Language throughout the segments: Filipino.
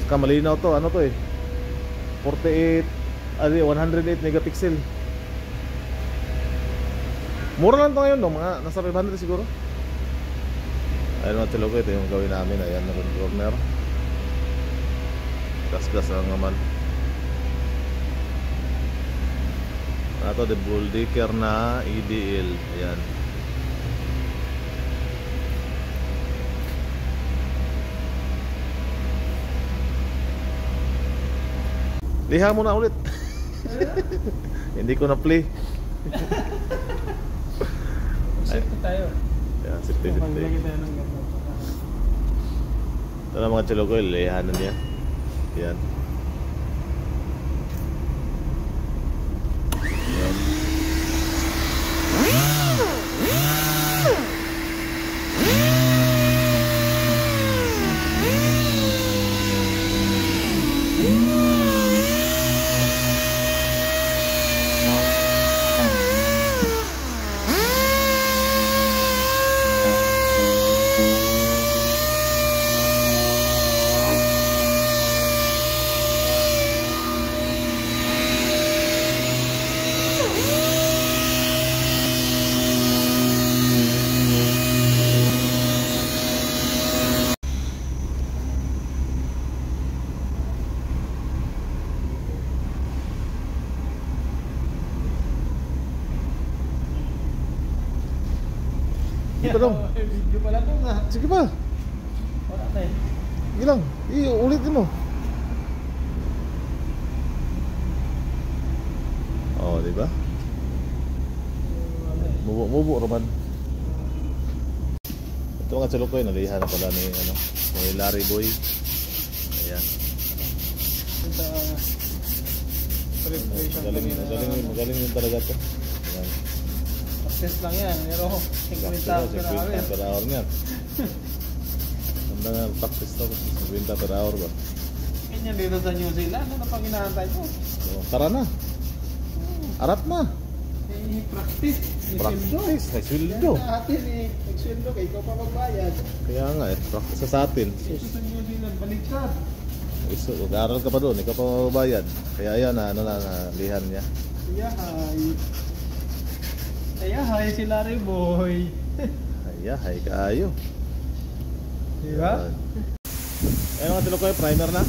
Saka malinaw to, ano to eh, 108 megapixel. Mura lang to ngayon, no? Mga nasa 500 siguro. Ayun mga tilogo, ito yung gawin namin. Ayan, road corner. Gas-gas lang naman. Ito, the bull decker na EDL. Ayan. Liha mo na ulit. Hindi ko na play. Safety tayo. Ayan, safety. Maglagay tayo ng ganda. Ito na mga tilogo, lihanan niya. Ayan. Ito dong. Video pala ito nga. Sige pa. Wala tayo. Sige lang. Ulitin mo. Oh, di ba? Mubo raman. Ito mga tsulokoy, nalihan na pala ni Larry Boy. Ayan. Magaling yun talaga to. Ayan. Test lang yan, pero 50 per hour nga. Tanda nga, practice to, 50 per hour ba? Ganyan dito sa New Zealand, ano pang inaantay mo? Tara na. Arap na. Practice. Practice, may sweldo. Sa atin nagsweldo ka, ikaw pa magbayad. Kaya nga practice sa atin. Dito sa New Zealand, baliktad. Mag-aaral ka pa doon, ikaw pa magbayad. Kaya yan, lihan niya. Hi si Larry Boy. Hi kaayo. Diba? Ayan mga tilokoy, primer na.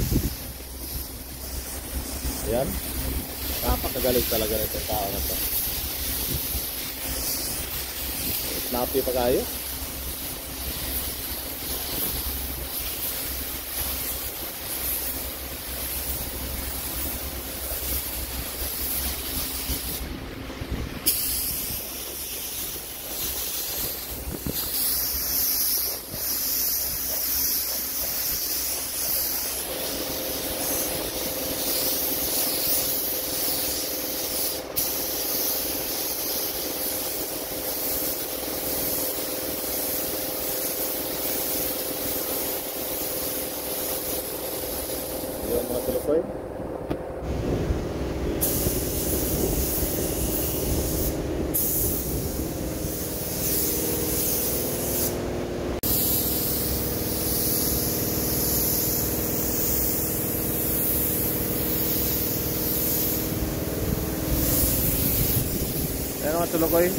Ayan. Napakagaling talaga nito tao na to. Snappy pa kayo. Ayan mga tilokoy. Ayan mga tilokoy.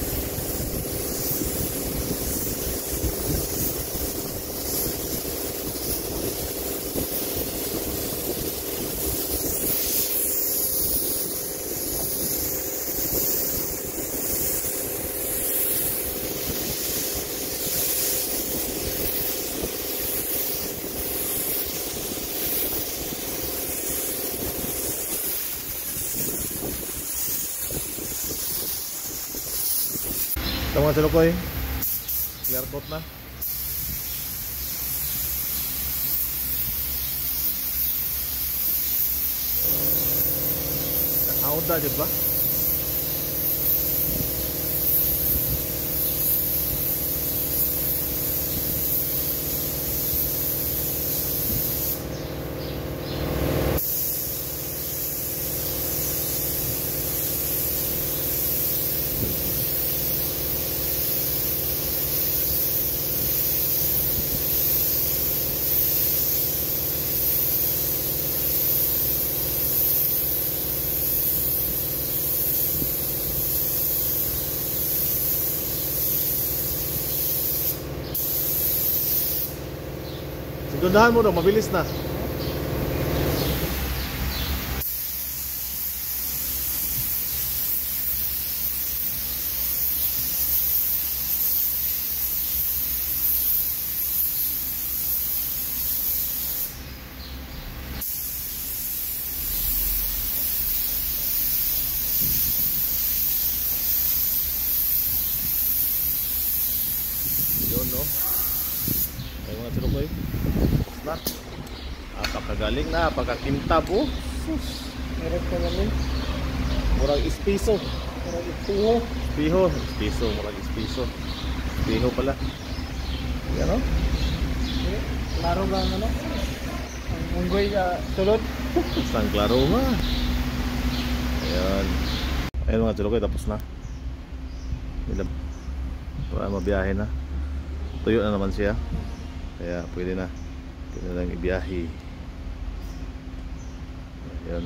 Ito mga tilokoy, clear coat na. Nakauda dyan ba? Dundahan mo daw, mabilis na. Yun, no? Ay, mga tinukoy. Na. Apakagaling na, apakakintab, oh. Sus. Meron ka namin. Murag ispiso. Para ituho. Ispiho. Ispiso, murag ispiso. Ispiho pala. Yan, no? Klaro ba ang ano? Ang unggoy sulod. Isang klaro nga. Ayan. Ayan mga tinukoy, tapos na. Bilab. Para mabiyahe na. Tuyo na naman siya. Kaya pwede na. Pwede na lang ibiyahe. Ayan.